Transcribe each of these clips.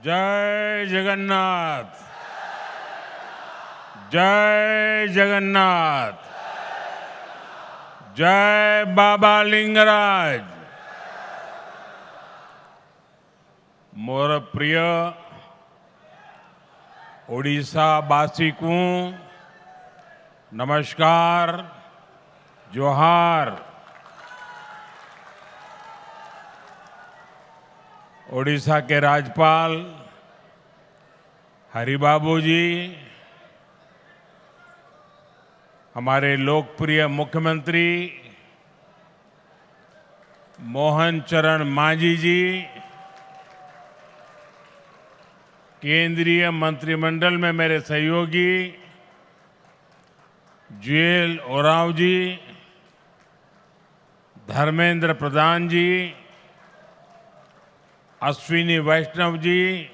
जय जगन्नाथ। जय जगन्नाथ। जय बाबा लिंगराज। मोर प्रिय ओडिशावासी को नमस्कार, जोहार। ओडिशा के राज्यपाल हरिबाबू जी, हमारे लोकप्रिय मुख्यमंत्री मोहन चरण मांझी जी, केंद्रीय मंत्रिमंडल में मेरे सहयोगी जुएल ओरांव जी, धर्मेंद्र प्रधान जी, अश्विनी वैष्णव जी,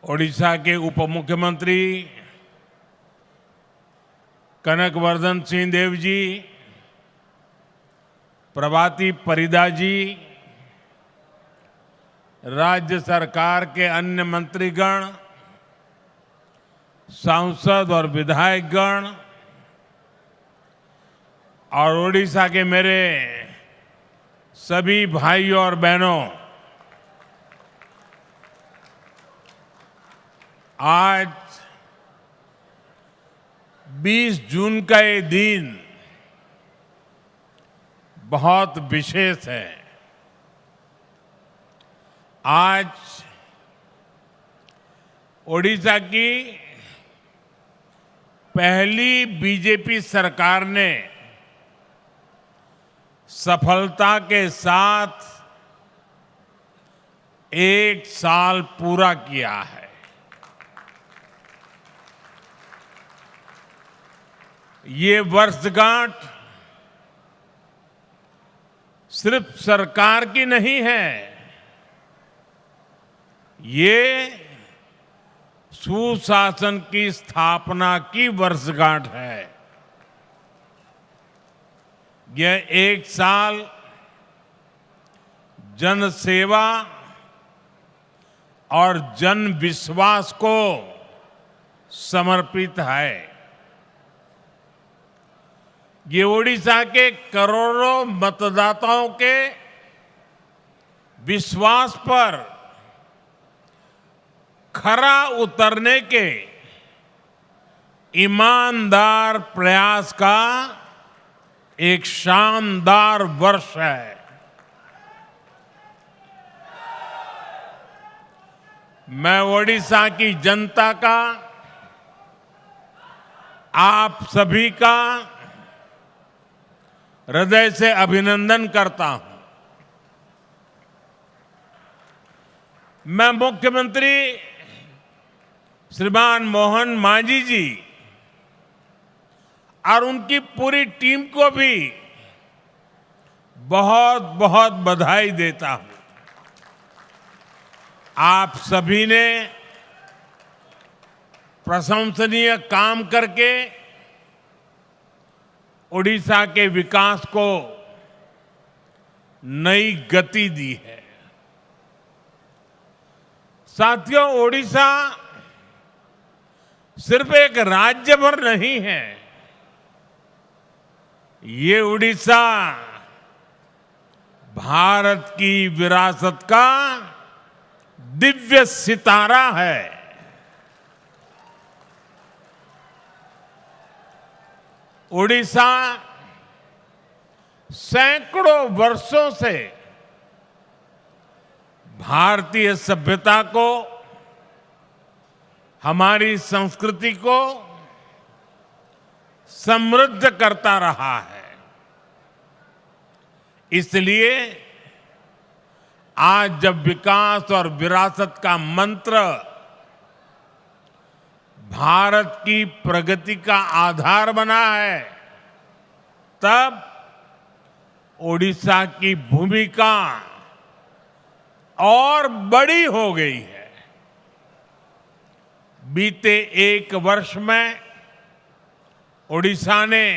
ओडिशा के उप मुख्यमंत्री कनकवर्धन सिंह देव जी, प्रभाती परिदा जी, राज्य सरकार के अन्य मंत्रीगण, सांसद और विधायकगण और ओडिशा के मेरे सभी भाइयों और बहनों, आज 20 जून का ये दिन बहुत विशेष है। आज ओडिशा की पहली बीजेपी सरकार ने सफलता के साथ 1 साल पूरा किया है। ये वर्षगांठ सिर्फ सरकार की नहीं है, ये सुशासन की स्थापना की वर्षगांठ है। यह 1 साल जन सेवा और जन विश्वास को समर्पित है। ये ओडिशा के करोड़ों मतदाताओं के विश्वास पर खरा उतरने के ईमानदार प्रयास का एक शानदार वर्ष है। मैं ओडिशा की जनता का, आप सभी का हृदय से अभिनंदन करता हूं। मैं मुख्यमंत्री श्रीमान मोहन मांझी जी और उनकी पूरी टीम को भी बहुत बहुत बधाई देता हूं। आप सभी ने प्रशंसनीय काम करके ओडिशा के विकास को नई गति दी है। साथियों, ओडिशा सिर्फ एक राज्य भर नहीं है, ये ओडिशा भारत की विरासत का दिव्य सितारा है। ओडिशा सैकड़ों वर्षों से भारतीय सभ्यता को, हमारी संस्कृति को समृद्ध करता रहा है। इसलिए आज जब विकास और विरासत का मंत्र भारत की प्रगति का आधार बना है, तब ओडिशा की भूमिका और बड़ी हो गई है। बीते 1 वर्ष में ओडिशा ने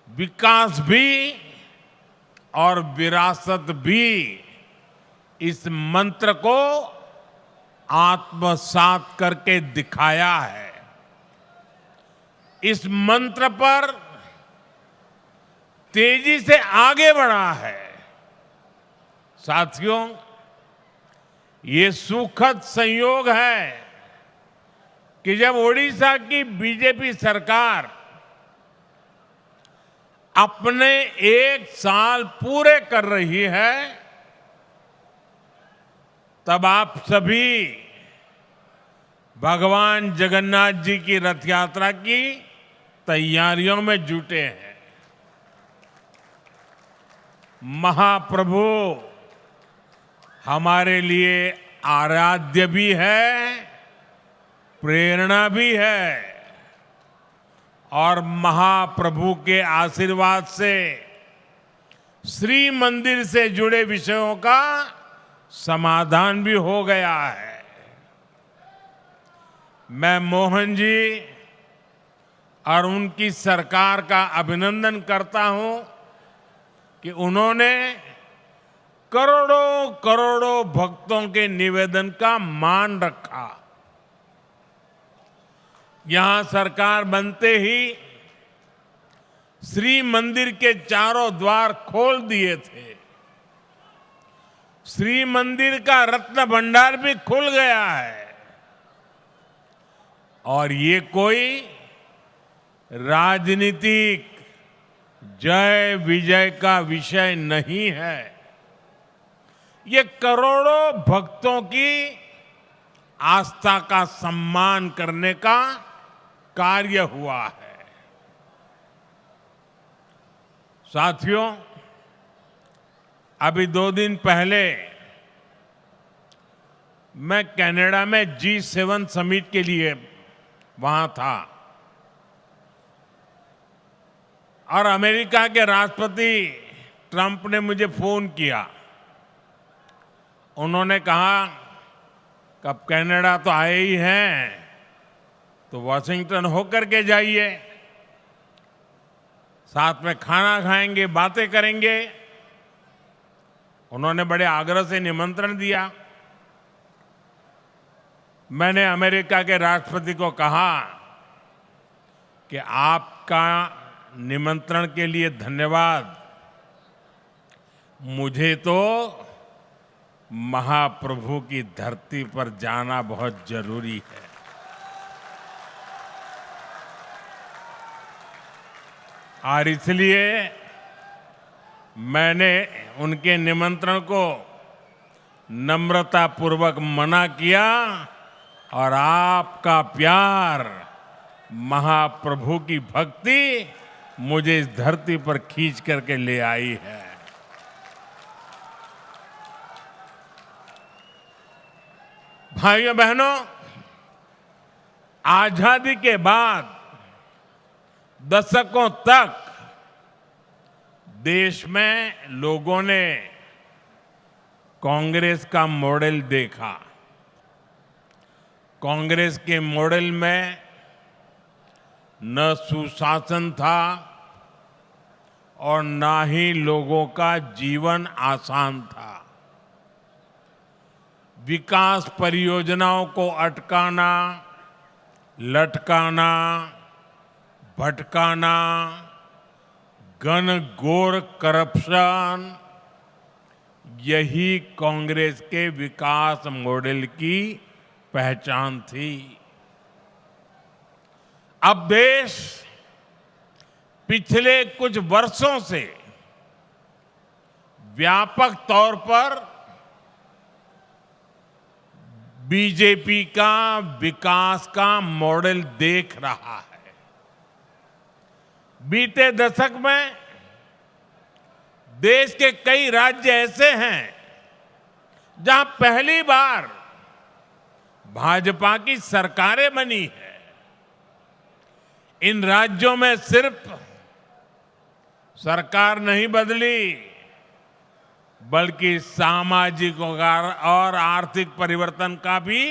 विकास भी और विरासत भी इस मंत्र को आत्मसात करके दिखाया है। इस मंत्र पर तेजी से आगे बढ़ा है। साथियों, ये सुखद संयोग है कि जब ओडिशा की बीजेपी सरकार अपने 1 साल पूरे कर रही है, तब आप सभी भगवान जगन्नाथ जी की रथ यात्रा की तैयारियों में जुटे हैं। महाप्रभु हमारे लिए आराध्य भी है, प्रेरणा भी है, और महाप्रभु के आशीर्वाद से श्री मंदिर से जुड़े विषयों का समाधान भी हो गया है। मैं मोहन जी और उनकी सरकार का अभिनंदन करता हूं कि उन्होंने करोड़ों करोड़ों भक्तों के निवेदन का मान रखा। यहां सरकार बनते ही श्री मंदिर के चारों द्वार खोल दिए थे। श्री मंदिर का रत्न भंडार भी खुल गया है। और ये कोई राजनीतिक जय विजय का विषय नहीं है। ये करोड़ों भक्तों की आस्था का सम्मान करने का कार्य हुआ है। साथियों, अभी 2 दिन पहले मैं कनाडा में G7 समिट के लिए वहां था और अमेरिका के राष्ट्रपति ट्रंप ने मुझे फोन किया। उन्होंने कहा कि अब कनाडा तो आए ही हैं, तो वॉशिंगटन होकर के जाइए, साथ में खाना खाएंगे, बातें करेंगे। उन्होंने बड़े आग्रह से निमंत्रण दिया। मैंने अमेरिका के राष्ट्रपति को कहा कि आपका निमंत्रण के लिए धन्यवाद, मुझे तो महाप्रभु की धरती पर जाना बहुत जरूरी है। और इसलिए मैंने उनके निमंत्रण को नम्रतापूर्वक मना किया और आपका प्यार, महाप्रभु की भक्ति मुझे इस धरती पर खींच करके ले आई है। भाइयों बहनों, आजादी के बाद दशकों तक देश में लोगों ने कांग्रेस का मॉडल देखा। कांग्रेस के मॉडल में न सुशासन था और न ही लोगों का जीवन आसान था। विकास परियोजनाओं को अटकाना, लटकाना, भटकाना, घनघोर करप्शन, यही कांग्रेस के विकास मॉडल की पहचान थी। अब देश पिछले कुछ वर्षों से व्यापक तौर पर बीजेपी का विकास का मॉडल देख रहा है। बीते दशक में देश के कई राज्य ऐसे हैं जहां पहली बार भाजपा की सरकारें बनी है। इन राज्यों में सिर्फ सरकार नहीं बदली, बल्कि सामाजिक और आर्थिक परिवर्तन का भी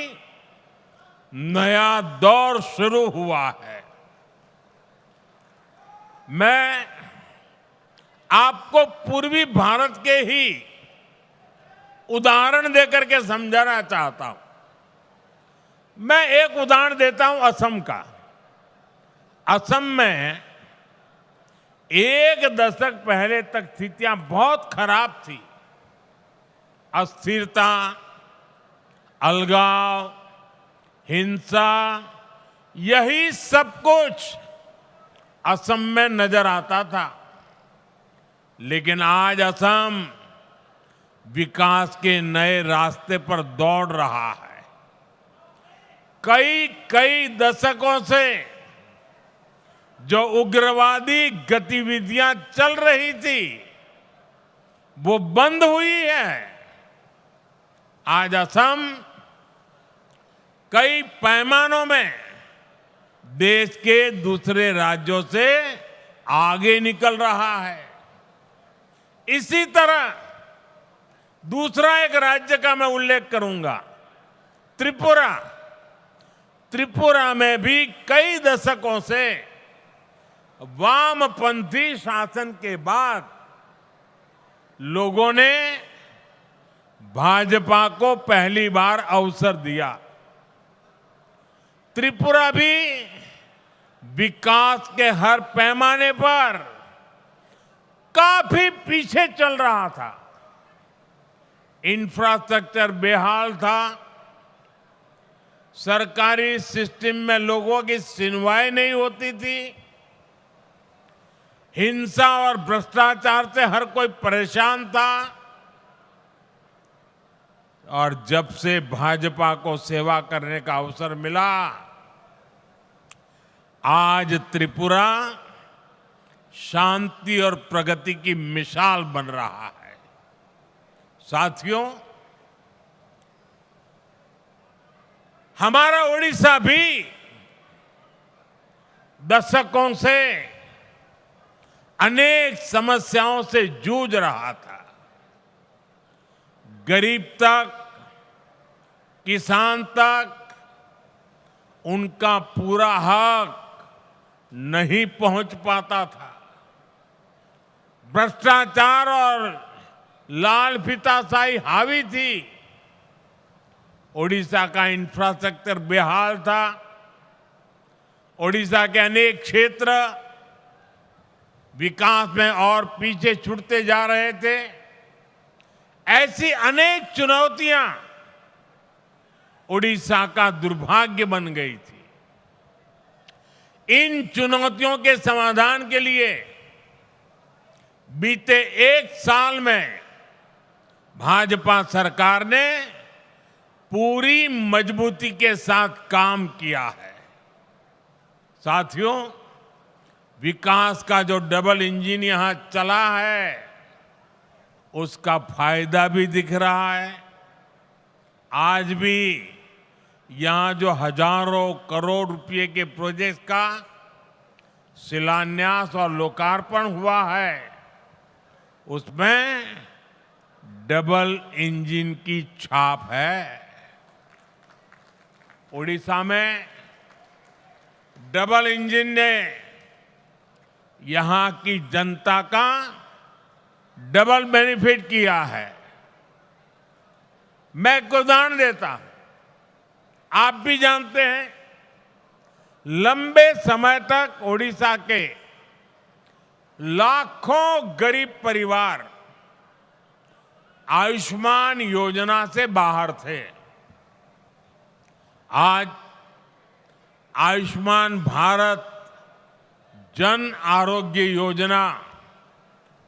नया दौर शुरू हुआ है। मैं आपको पूर्वी भारत के ही उदाहरण देकर के समझाना चाहता हूं। मैं एक उदाहरण देता हूं असम का। असम में एक दशक पहले तक स्थितियां बहुत खराब थी। अस्थिरता, अलगाव, हिंसा, यही सब कुछ असम में नजर आता था। लेकिन आज असम विकास के नए रास्ते पर दौड़ रहा है। कई दशकों से जो उग्रवादी गतिविधियां चल रही थी वो बंद हुई है। आज असम कई पैमानों में देश के दूसरे राज्यों से आगे निकल रहा है। इसी तरह दूसरा एक राज्य का मैं उल्लेख करूंगा, त्रिपुरा। त्रिपुरा में भी कई दशकों से वामपंथी शासन के बाद लोगों ने भाजपा को पहली बार अवसर दिया। त्रिपुरा भी विकास के हर पैमाने पर काफी पीछे चल रहा था। इंफ्रास्ट्रक्चर बेहाल था, सरकारी सिस्टम में लोगों की सुनवाई नहीं होती थी, हिंसा और भ्रष्टाचार से हर कोई परेशान था। और जब से भाजपा को सेवा करने का अवसर मिला, आज त्रिपुरा शांति और प्रगति की मिसाल बन रहा है। साथियों, हमारा ओडिशा भी दशकों से अनेक समस्याओं से जूझ रहा था। गरीब तक, किसान तक उनका पूरा हक नहीं पहुंच पाता था। भ्रष्टाचार और लाल फीताशाही हावी थी। ओडिशा का इंफ्रास्ट्रक्चर बेहाल था। ओडिशा के अनेक क्षेत्र विकास में और पीछे छूटते जा रहे थे। ऐसी अनेक चुनौतियां ओडिशा का दुर्भाग्य बन गई थी। इन चुनौतियों के समाधान के लिए बीते एक साल में भाजपा सरकार ने पूरी मजबूती के साथ काम किया है। साथियों, विकास का जो डबल इंजन यहां चला है उसका फायदा भी दिख रहा है। आज भी यहां जो हजारों करोड़ रुपए के प्रोजेक्ट का शिलान्यास और लोकार्पण हुआ है, उसमें डबल इंजन की छाप है। ओडिशा में डबल इंजन ने यहां की जनता का डबल बेनिफिट किया है। मैं एक उदाहरण देता हूं। आप भी जानते हैं, लंबे समय तक ओडिशा के लाखों गरीब परिवार आयुष्मान योजना से बाहर थे। आज आयुष्मान भारत जन आरोग्य योजना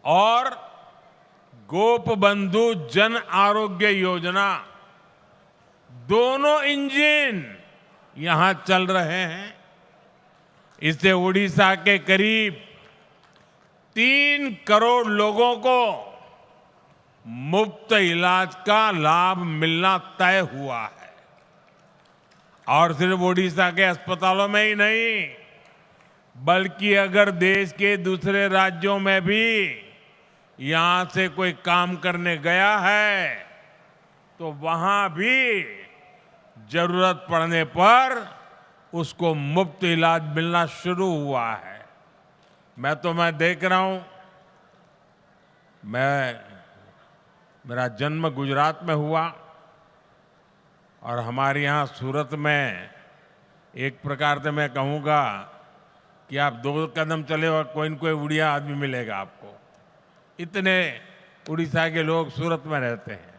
और गोपबंधु जन आरोग्य योजना, दोनों इंजन यहां चल रहे हैं। इससे ओडिशा के करीब 3 करोड़ लोगों को मुफ्त इलाज का लाभ मिलना तय हुआ है। और सिर्फ ओडिशा के अस्पतालों में ही नहीं, बल्कि अगर देश के दूसरे राज्यों में भी यहां से कोई काम करने गया है तो वहां भी जरूरत पड़ने पर उसको मुफ्त इलाज मिलना शुरू हुआ है। मैं देख रहा हूं, मैं मेरा जन्म गुजरात में हुआ और हमारे यहाँ सूरत में एक प्रकार से मैं कहूँगा कि आप 2 कदम चले और कोई न कोई उड़िया आदमी मिलेगा आपको। इतने उड़ीसा के लोग सूरत में रहते हैं।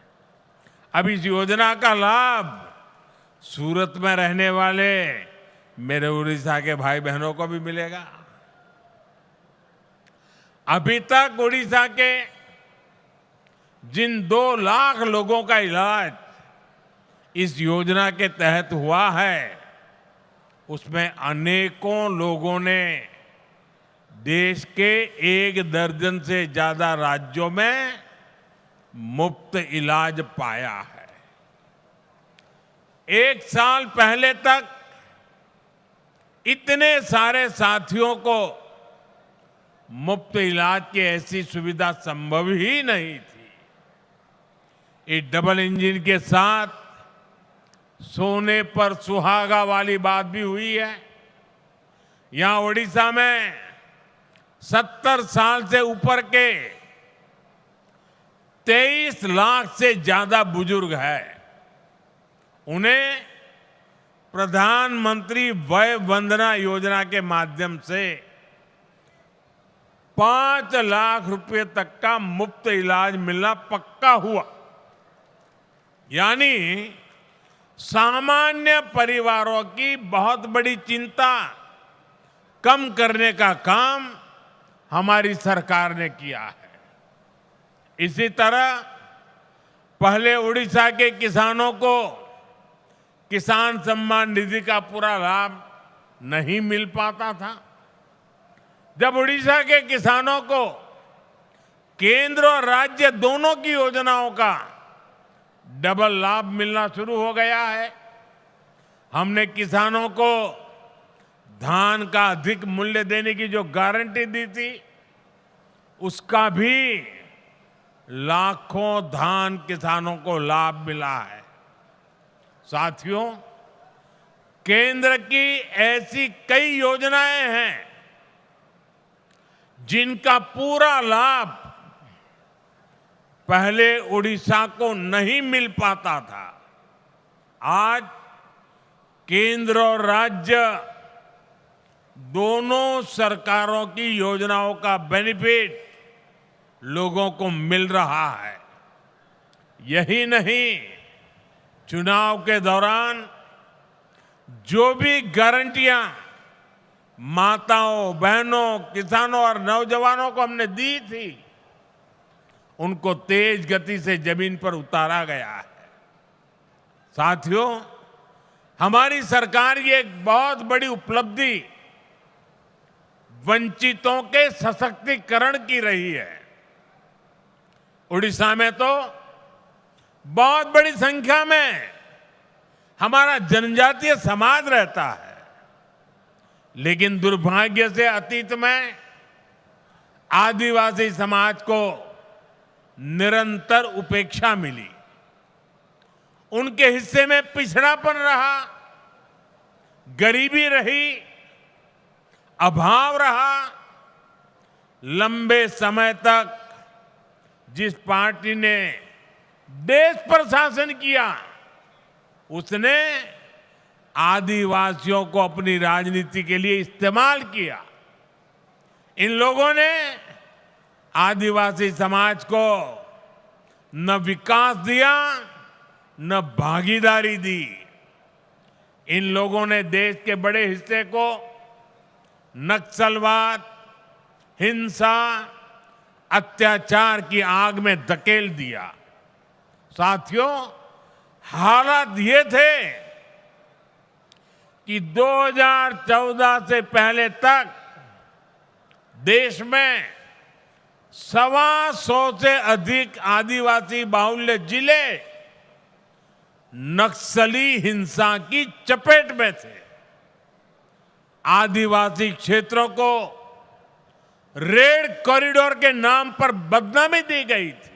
अब इस योजना का लाभ सूरत में रहने वाले मेरे उड़ीसा के भाई बहनों को भी मिलेगा। अभी तक उड़ीसा के जिन 2 लाख लोगों का इलाज इस योजना के तहत हुआ है, उसमें अनेकों लोगों ने देश के 1 दर्जन से ज्यादा राज्यों में मुफ्त इलाज पाया है। 1 साल पहले तक इतने सारे साथियों को मुफ्त इलाज की ऐसी सुविधा संभव ही नहीं थी। इस डबल इंजन के साथ सोने पर सुहागा वाली बात भी हुई है। यहां ओडिशा में 70 साल से ऊपर के 23 लाख से ज्यादा बुजुर्ग हैं। उन्हें प्रधानमंत्री वय वंदना योजना के माध्यम से 5 लाख रुपए तक का मुफ्त इलाज मिलना पक्का हुआ। यानी सामान्य परिवारों की बहुत बड़ी चिंता कम करने का काम हमारी सरकार ने किया है। इसी तरह पहले उड़ीसा के किसानों को किसान सम्मान निधि का पूरा लाभ नहीं मिल पाता था। जब उड़ीसा के किसानों को केंद्र और राज्य दोनों की योजनाओं का डबल लाभ मिलना शुरू हो गया है, हमने किसानों को धान का अधिक मूल्य देने की जो गारंटी दी थी, उसका भी लाखों धान किसानों को लाभ मिला है। साथियों, केंद्र की ऐसी कई योजनाएं हैं जिनका पूरा लाभ पहले उड़ीसा को नहीं मिल पाता था। आज केंद्र और राज्य दोनों सरकारों की योजनाओं का बेनिफिट लोगों को मिल रहा है। यही नहीं, चुनाव के दौरान जो भी गारंटियां माताओं, बहनों, किसानों और नौजवानों को हमने दी थी, उनको तेज गति से जमीन पर उतारा गया है। साथियों, हमारी सरकार की एक बहुत बड़ी उपलब्धि वंचितों के सशक्तिकरण की रही है। उड़ीसा में तो बहुत बड़ी संख्या में हमारा जनजातीय समाज रहता है, लेकिन दुर्भाग्य से अतीत में आदिवासी समाज को निरंतर उपेक्षा मिली। उनके हिस्से में पिछड़ापन रहा, गरीबी रही, अभाव रहा। लंबे समय तक जिस पार्टी ने देश पर शासन किया, उसने आदिवासियों को अपनी राजनीति के लिए इस्तेमाल किया। इन लोगों ने आदिवासी समाज को न विकास दिया, न भागीदारी दी। इन लोगों ने देश के बड़े हिस्से को नक्सलवाद, हिंसा, अत्याचार की आग में धकेल दिया। साथियों, हालात ये थे कि 2014 से पहले तक देश में 125 से अधिक आदिवासी बाहुल्य जिले नक्सली हिंसा की चपेट में थे। आदिवासी क्षेत्रों को रेड कॉरिडोर के नाम पर बदनामी दी गई थी।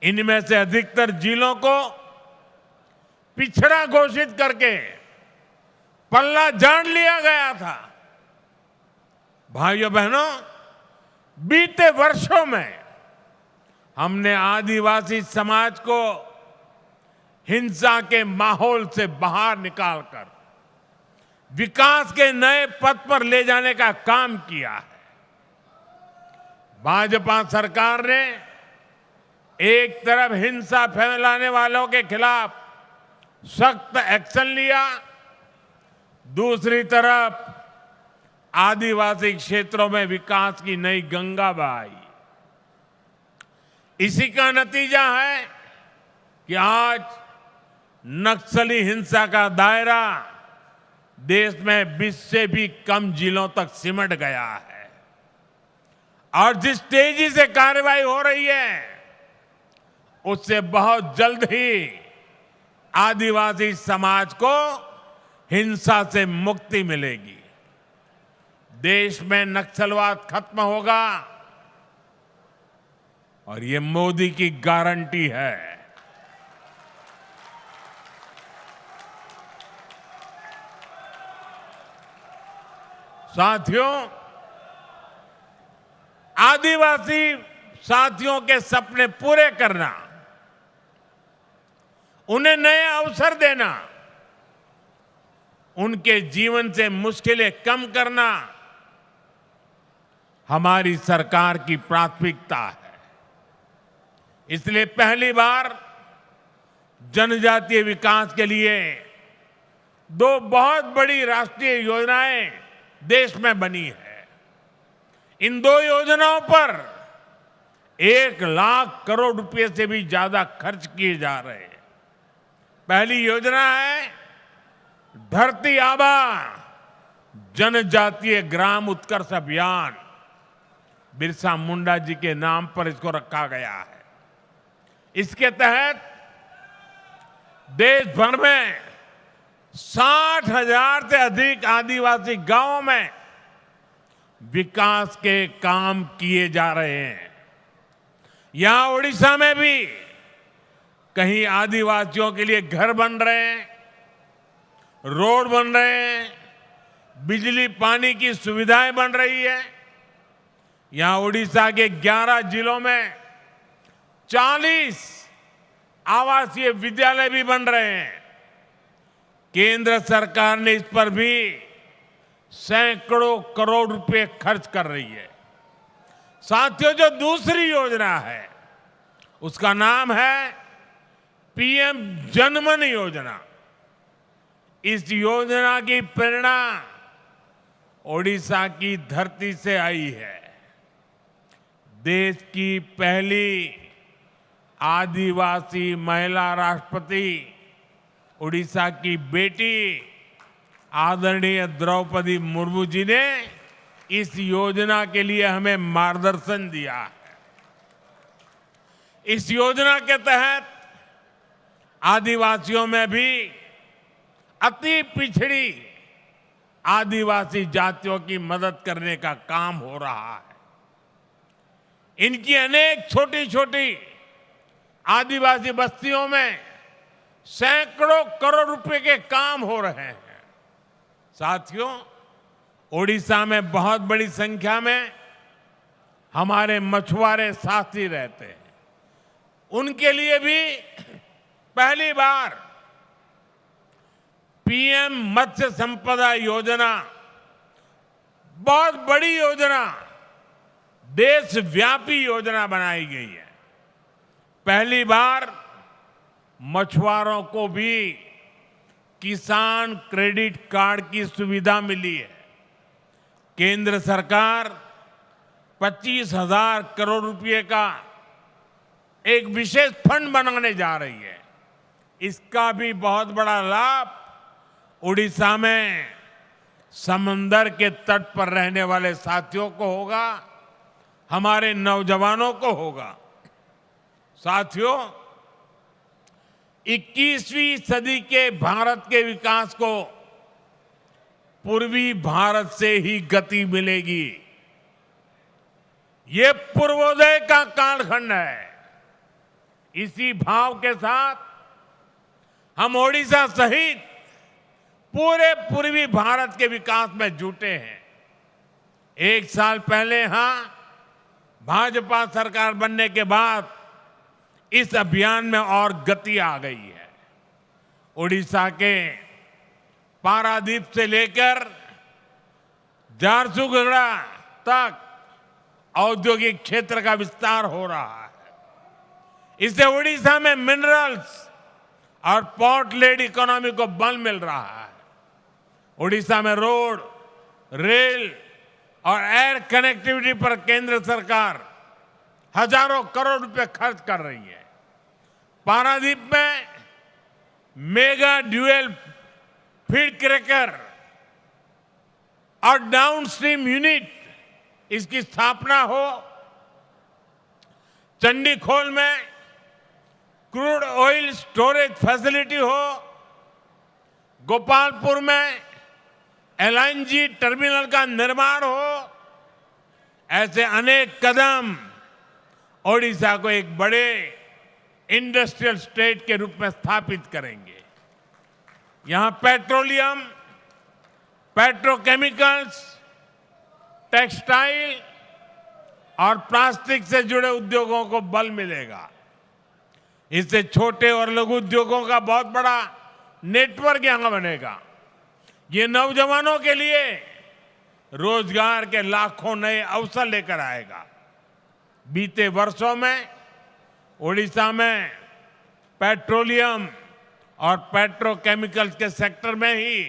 इनमें से अधिकतर जिलों को पिछड़ा घोषित करके पल्ला झाड़ लिया गया था। भाइयों बहनों, बीते वर्षों में हमने आदिवासी समाज को हिंसा के माहौल से बाहर निकालकर विकास के नए पथ पर ले जाने का काम किया है। भाजपा सरकार ने एक तरफ हिंसा फैलाने वालों के खिलाफ सख्त एक्शन लिया, दूसरी तरफ आदिवासी क्षेत्रों में विकास की नई गंगा बहाई। इसी का नतीजा है कि आज नक्सली हिंसा का दायरा देश में 20 से भी कम जिलों तक सिमट गया है और जिस तेजी से कार्रवाई हो रही है उससे बहुत जल्द ही आदिवासी समाज को हिंसा से मुक्ति मिलेगी। देश में नक्सलवाद खत्म होगा और ये मोदी की गारंटी है। साथियों, आदिवासी साथियों के सपने पूरे करना, उन्हें नए अवसर देना, उनके जीवन से मुश्किलें कम करना हमारी सरकार की प्राथमिकता है। इसलिए पहली बार जनजातीय विकास के लिए 2 बहुत बड़ी राष्ट्रीय योजनाएं देश में बनी है। इन 2 योजनाओं पर 1 लाख करोड़ रुपए से भी ज्यादा खर्च किए जा रहे हैं। पहली योजना है धरती आबा जनजातीय ग्राम उत्कर्ष अभियान। बिरसा मुंडा जी के नाम पर इसको रखा गया है। इसके तहत देश भर में 60,000 से अधिक आदिवासी गांवों में विकास के काम किए जा रहे हैं। यहां ओडिशा में भी कहीं आदिवासियों के लिए घर बन रहे हैं, रोड बन रहे हैं, बिजली पानी की सुविधाएं बन रही है। यहां ओडिशा के 11 जिलों में 40 आवासीय विद्यालय भी बन रहे हैं। केंद्र सरकार ने इस पर भी सैकड़ों करोड़ रुपए खर्च कर रही है। साथियों, जो दूसरी योजना है उसका नाम है पीएम जनमन योजना। इस योजना की प्रेरणा ओडिशा की धरती से आई है। देश की पहली आदिवासी महिला राष्ट्रपति ओडिशा की बेटी आदरणीय द्रौपदी मुर्मू जी ने इस योजना के लिए हमें मार्गदर्शन दिया है। इस योजना के तहत आदिवासियों में भी अति पिछड़ी आदिवासी जातियों की मदद करने का काम हो रहा है। इनकी अनेक छोटी छोटी आदिवासी बस्तियों में सैकड़ों करोड़ रुपए के काम हो रहे हैं। साथियों, ओडिशा में बहुत बड़ी संख्या में हमारे मछुआरे साथी रहते हैं। उनके लिए भी पहली बार पीएम मत्स्य संपदा योजना, बहुत बड़ी योजना, देशव्यापी योजना बनाई गई है। पहली बार मछुआरों को भी किसान क्रेडिट कार्ड की सुविधा मिली है। केंद्र सरकार 25,000 करोड़ रुपए का एक विशेष फंड बनाने जा रही है। इसका भी बहुत बड़ा लाभ उड़ीसा में समंदर के तट पर रहने वाले साथियों को होगा, हमारे नौजवानों को होगा। साथियों, 21वीं सदी के भारत के विकास को पूर्वी भारत से ही गति मिलेगी। ये पूर्वोदय का कालखंड है। इसी भाव के साथ हम ओडिशा सहित पूरे पूर्वी भारत के विकास में जुटे हैं। 1 साल पहले यहां भाजपा सरकार बनने के बाद इस अभियान में और गति आ गई है। ओडिशा के पारादीप से लेकर झारसुगुड़ा तक औद्योगिक क्षेत्र का विस्तार हो रहा है। इससे ओडिशा में मिनरल्स और पोर्ट लेड इकोनॉमी को बल मिल रहा है। ओडिशा में रोड, रेल और एयर कनेक्टिविटी पर केंद्र सरकार हजारों करोड़ रुपए खर्च कर रही है। पारादीप में मेगा ड्यूएल फीड क्रैकर और डाउनस्ट्रीम यूनिट इसकी स्थापना हो। चंडीखोल में क्रूड ऑयल स्टोरेज फैसिलिटी हो। गोपालपुर में एलएनजी टर्मिनल का निर्माण हो। ऐसे अनेक कदम ओडिशा को एक बड़े इंडस्ट्रियल स्टेट के रूप में स्थापित करेंगे। यहां पेट्रोलियम, पेट्रोकेमिकल्स, टेक्सटाइल और प्लास्टिक से जुड़े उद्योगों को बल मिलेगा। इससे छोटे और लघु उद्योगों का बहुत बड़ा नेटवर्क यहां बनेगा। ये नौजवानों के लिए रोजगार के लाखों नए अवसर लेकर आएगा। बीते वर्षों में ओडिशा में पेट्रोलियम और पेट्रोकेमिकल्स के सेक्टर में ही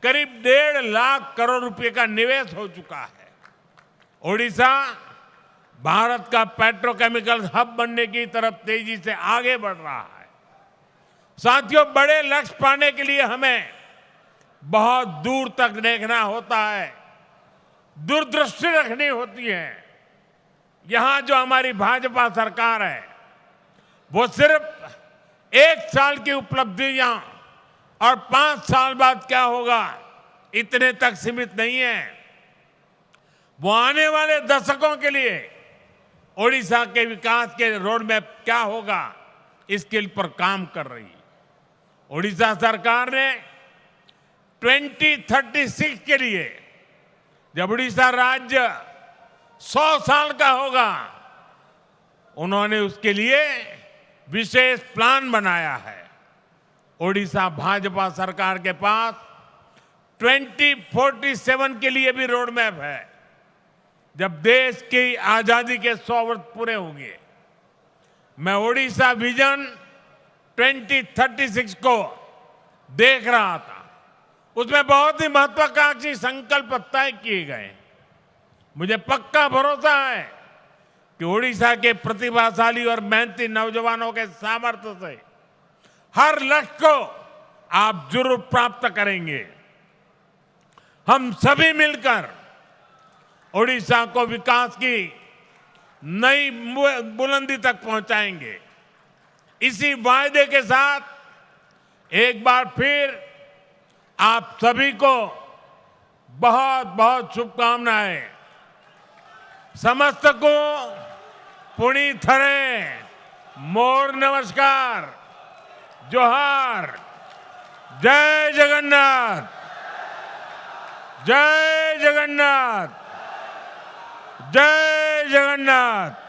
करीब 1.5 लाख करोड़ रुपए का निवेश हो चुका है। ओडिशा भारत का पेट्रोकेमिकल हब बनने की तरफ तेजी से आगे बढ़ रहा है। साथियों, बड़े लक्ष्य पाने के लिए हमें बहुत दूर तक देखना होता है, दूरदृष्टि रखनी होती है। यहां जो हमारी भाजपा सरकार है वो सिर्फ 1 साल की उपलब्धियां और 5 साल बाद क्या होगा इतने तक सीमित नहीं है। वो आने वाले दशकों के लिए ओडिशा के विकास के रोड मैप क्या होगा इसके पर काम कर रही है। ओडिशा सरकार ने 2036 के लिए, जब उड़ीसा राज्य 100 साल का होगा, उन्होंने उसके लिए विशेष प्लान बनाया है। ओडिशा भाजपा सरकार के पास 2047 के लिए भी रोड मैप है, जब देश की आजादी के 100 वर्ष पूरे होंगे। मैं ओडिशा विजन 2036 को देख रहा था। उसमें बहुत ही महत्वाकांक्षी संकल्प तय किए गए। मुझे पक्का भरोसा है कि ओडिशा के प्रतिभाशाली और मेहनती नौजवानों के सामर्थ्य से हर लक्ष्य को आप जरूर प्राप्त करेंगे। हम सभी मिलकर ओडिशा को विकास की नई बुलंदी तक पहुंचाएंगे। इसी वायदे के साथ एक बार फिर आप सभी को बहुत बहुत शुभकामनाएं। समस्त को पुणी थरे मोर नमस्कार, जोहार। जय जगन्नाथ, जय जगन्नाथ, जय जगन्नाथ।